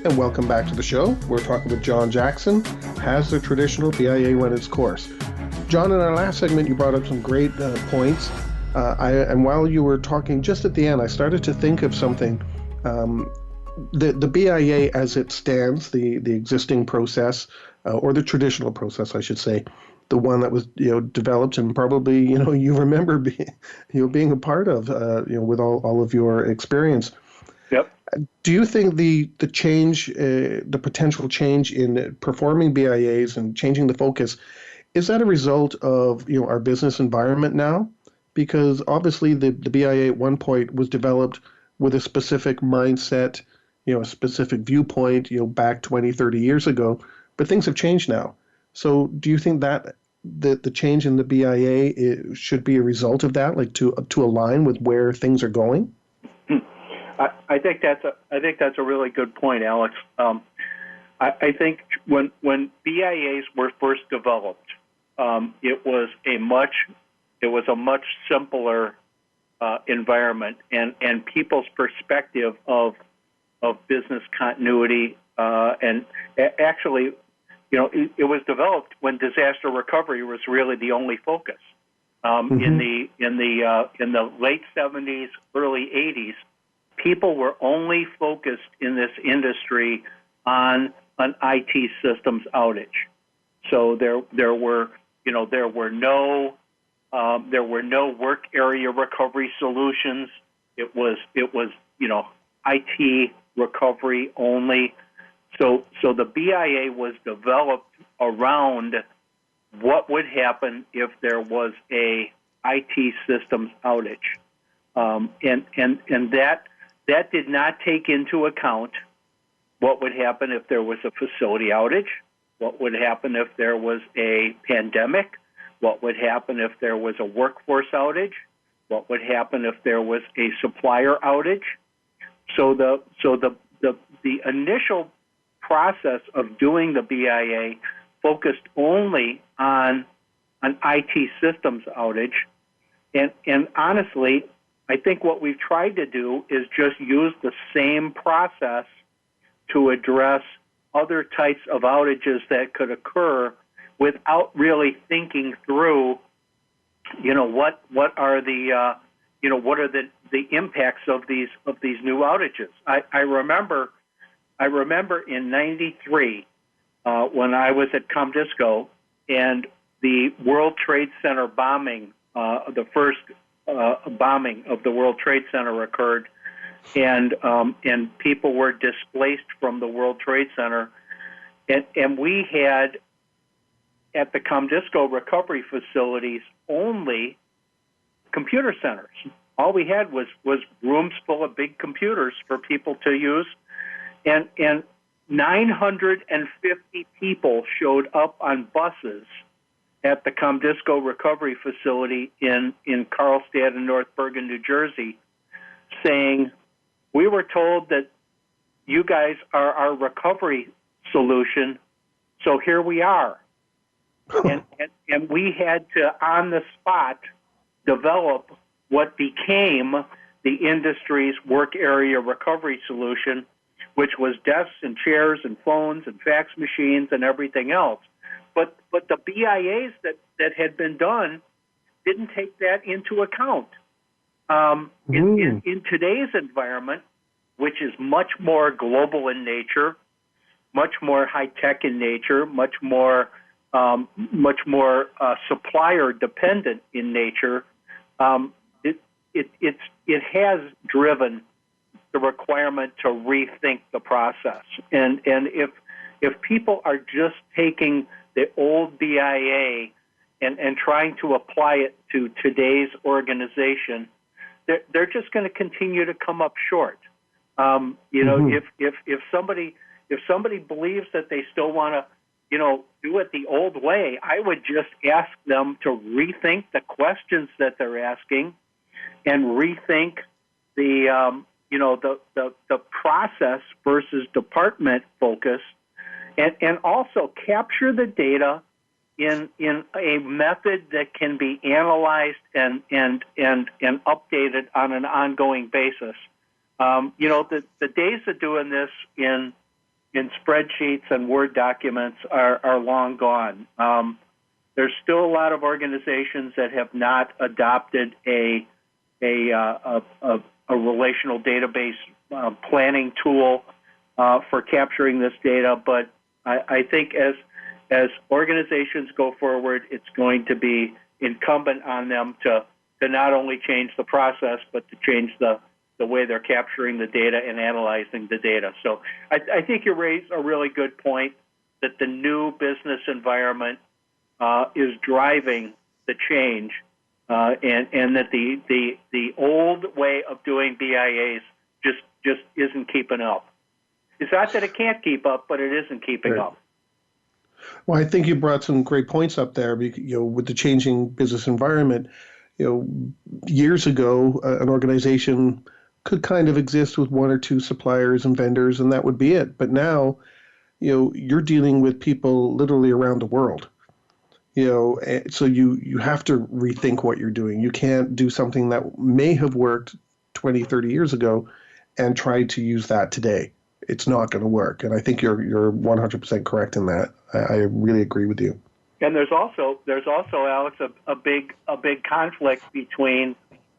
And welcome back to the show. We're talking with John Jackson. Has the traditional BIA run its course? John, in our last segment, you brought up some great points. And while you were talking just at the end, I started to think of something. Um, the BIA as it stands, the existing process, or the traditional process, I should say, the one that was developed and probably you remember being a part of with all of your experience. Yep. Do you think the change, the potential change in performing BIAs and changing the focus, is that a result of our business environment now? Because obviously the BIA at one point was developed with a specific mindset, a specific viewpoint, back 20, 30 years ago, but things have changed now. So do you think that the change in the BIA should be a result of that, like to align with where things are going? I think that's a really good point, Alex. I think when BIAs were first developed, it was a much simpler environment, and people's perspective of business continuity and actually, it was developed when disaster recovery was really the only focus. In the late 70s, early 80s, people were only focused in this industry on an IT systems outage. So there were no work area recovery solutions. It was IT recovery only. So the BIA was developed around what would happen if there was a IT systems outage, and that did not take into account what would happen if there was a facility outage, what would happen if there was a pandemic, what would happen if there was a workforce outage, what would happen if there was a supplier outage. So the initial process of doing the BIA focused only on an IT systems outage, and honestly, I think what we've tried to do is just use the same process to address other types of outages that could occur without really thinking through, what are the impacts of these new outages. I remember in '93 when I was at Comdisco and the World Trade Center bombing, the first bombing of the World Trade Center occurred, and people were displaced from the World Trade Center, and we had at the Comdisco recovery facilities only computer centers. All we had was rooms full of big computers for people to use, and 950 people showed up on buses at the Comdisco recovery facility in Carlstadt and North Bergen, New Jersey, saying, we were told that you guys are our recovery solution, so here we are. And we had to, on the spot, develop what became the industry's work area recovery solution, which was desks and chairs and phones and fax machines and everything else. But the BIAs that had been done didn't take that into account. In today's environment, which is much more global in nature, much more high-tech in nature, much more supplier dependent in nature, it has driven the requirement to rethink the process. And if people are just taking the old BIA and trying to apply it to today's organization, they're just going to continue to come up short. If somebody believes that they still want to, do it the old way, I would just ask them to rethink the questions that they're asking, and rethink the process versus department focus, and also capture the data in a method that can be analyzed and updated on an ongoing basis. The days of doing this in in spreadsheets and Word documents are long gone. There's still a lot of organizations that have not adopted a relational database planning tool for capturing this data. But I think as organizations go forward, it's going to be incumbent on them to not only change the process, but to change the way they're capturing the data and analyzing the data. So I think you raise a really good point that the new business environment is driving the change, and that the old way of doing BIAs just isn't keeping up. It's not that it can't keep up, but it isn't keeping up. Well, I think you brought some great points up there. With the changing business environment, years ago, an organization could kind of exist with one or two suppliers and vendors, and that would be it. But now, you're dealing with people literally around the world. So you have to rethink what you're doing. You can't do something that may have worked 20, 30 years ago and try to use that today. It's not going to work. And I think you're 100% correct in that. I really agree with you. And there's also Alex, a big conflict between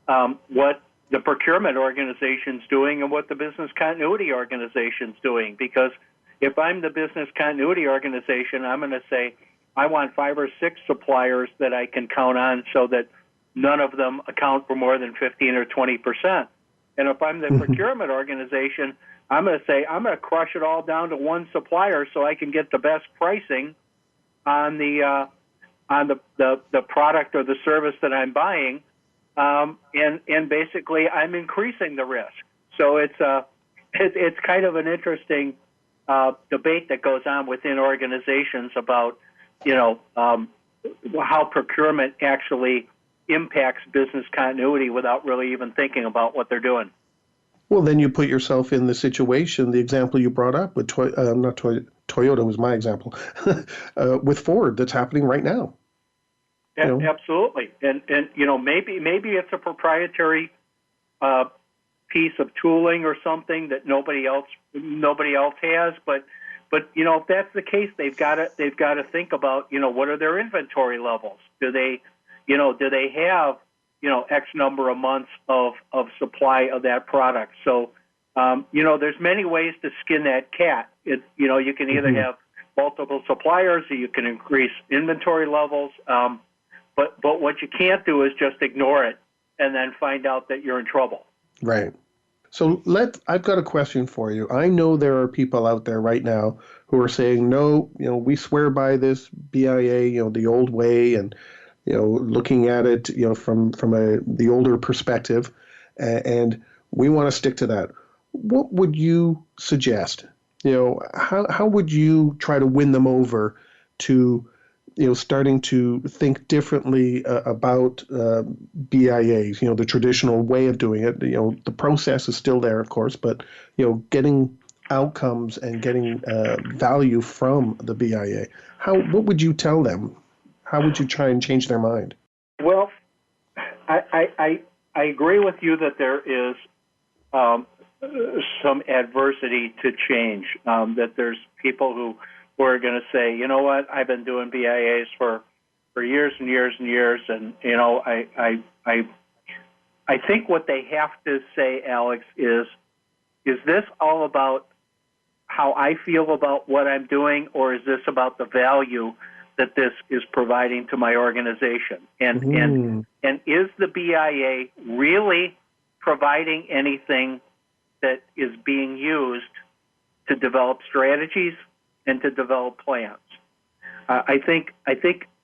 what the procurement organization's doing and what the business continuity organization's doing. Because if I'm the business continuity organization, I'm going to say I want 5 or 6 suppliers that I can count on, so that none of them account for more than 15 or 20%. And if I'm the procurement organization, I'm going to say I'm going to crush it all down to one supplier so I can get the best pricing on the product or the service that I'm buying, and basically I'm increasing the risk. So it's kind of an interesting debate that goes on within organizations about how procurement actually impacts business continuity without really even thinking about what they're doing. Well, then you put yourself in the situation, the example you brought up with Toyota was my example, with Ford, that's happening right now. Absolutely. And maybe it's a proprietary piece of tooling or something that nobody else has, but if that's the case, they've got to think about what are their inventory levels? Do they have X number of months of supply of that product? So there's many ways to skin that cat. You can either have multiple suppliers, or you can increase inventory levels. But what you can't do is just ignore it and then find out that you're in trouble. Right. So I've got a question for you. I know there are people out there right now who are saying, no, we swear by this BIA, the old way, and looking at it, from the older perspective, and we want to stick to that. What would you suggest? How would you try to win them over to starting to think differently about BIAs, the traditional way of doing it? The process is still there, of course, but, getting outcomes and getting value from the BIA. What would you tell them? How would you try and change their mind? Well, I agree with you that there is some adversity to change, that there's people who are going to say, you know what, I've been doing BIAs for years and years and years, and I think what they have to say, Alex, is this all about how I feel about what I'm doing, or is this about the value that this is providing to my organization? And is the BIA really providing anything that is being used to develop strategies and to develop plans? I think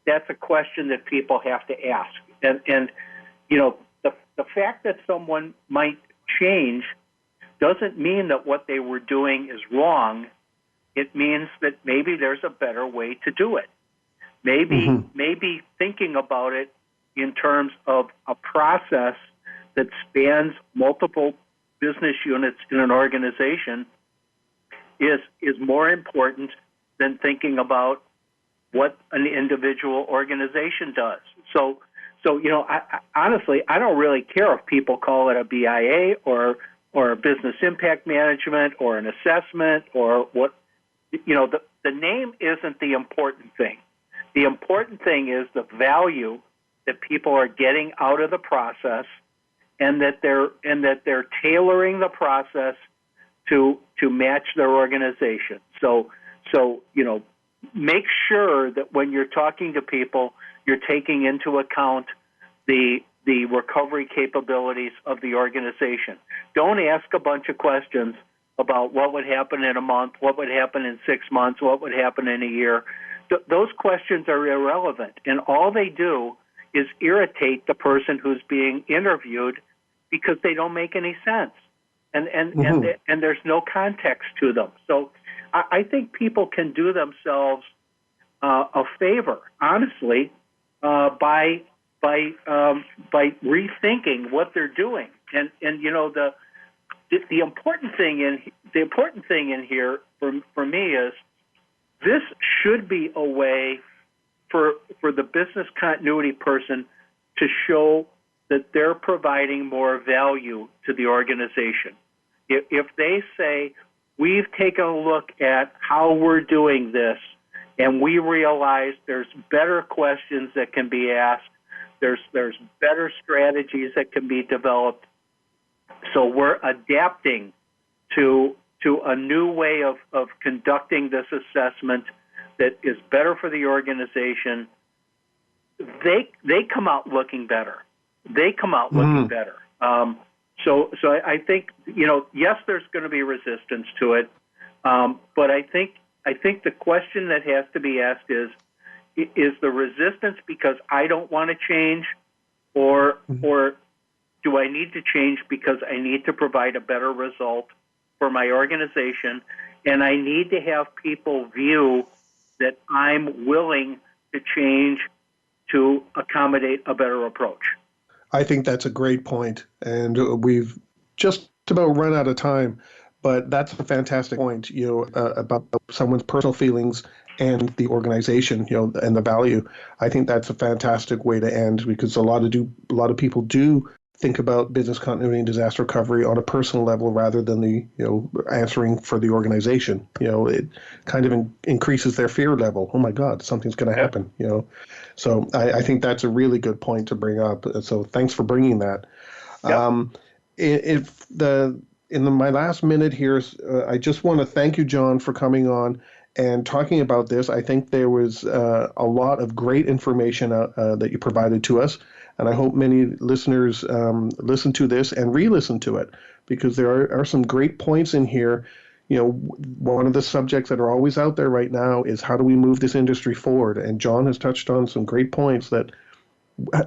that's a question that people have to ask. And the fact that someone might change doesn't mean that what they were doing is wrong. It means that maybe there's a better way to do it. Maybe thinking about it in terms of a process that spans multiple business units in an organization is more important than thinking about what an individual organization does. So honestly, I don't really care if people call it a BIA or a business impact management or an assessment or the name isn't the important thing. The important thing is the value that people are getting out of the process, and that they're tailoring the process to match their organization. So make sure that when you're talking to people, you're taking into account the recovery capabilities of the organization. Don't ask a bunch of questions about what would happen in a month, what would happen in 6 months, what would happen in a year. Those questions are irrelevant, and all they do is irritate the person who's being interviewed because they don't make any sense, and there's no context to them. So I think people can do themselves a favor, honestly, by rethinking what they're doing. And the important thing in here for me is this should be a way for the business continuity person to show that they're providing more value to the organization. If they say, we've taken a look at how we're doing this, and we realize there's better questions that can be asked, there's better strategies that can be developed, so we're adapting to a new way of conducting this assessment that is better for the organization, they come out looking better. They come out looking better. So I think, yes, there's going to be resistance to it, but I think the question that has to be asked is the resistance because I don't want to change, or do I need to change because I need to provide a better result for my organization, and I need to have people view that I'm willing to change to accommodate a better approach. I think that's a great point, and we've just about run out of time, but that's a fantastic point, about someone's personal feelings and the organization, and the value. I think that's a fantastic way to end, because a lot of people do think about business continuity and disaster recovery on a personal level rather than the answering for the organization. It kind of increases their fear level. Oh my God, something's going to happen. So I think that's a really good point to bring up. So thanks for bringing that. Yep. In my last minute here, I just want to thank you, John, for coming on and talking about this. I think there was a lot of great information that you provided to us. And I hope many listeners listen to this and re-listen to it, because there are some great points in here. One of the subjects that are always out there right now is how do we move this industry forward? And John has touched on some great points that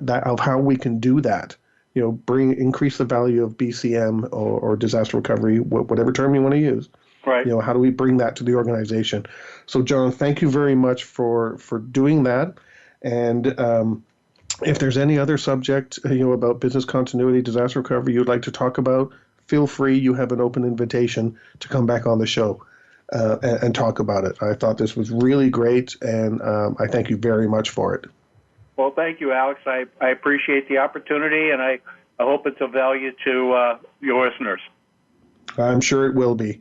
of how we can do that. Increase the value of BCM or disaster recovery, whatever term you want to use. Right. How do we bring that to the organization? So, John, thank you very much for doing that. And if there's any other subject, about business continuity, disaster recovery you'd like to talk about, feel free. You have an open invitation to come back on the show and talk about it. I thought this was really great, and I thank you very much for it. Well, thank you, Alex. I appreciate the opportunity, and I hope it's of value to your listeners. I'm sure it will be.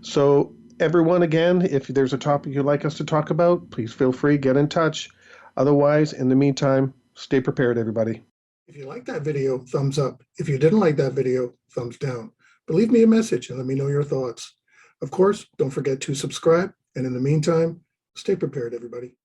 So, everyone, again, if there's a topic you'd like us to talk about, please feel free, get in touch. Otherwise, in the meantime, stay prepared, everybody. If you liked that video, thumbs up. If you didn't like that video, thumbs down. But leave me a message and let me know your thoughts. Of course, don't forget to subscribe. And in the meantime, stay prepared, everybody.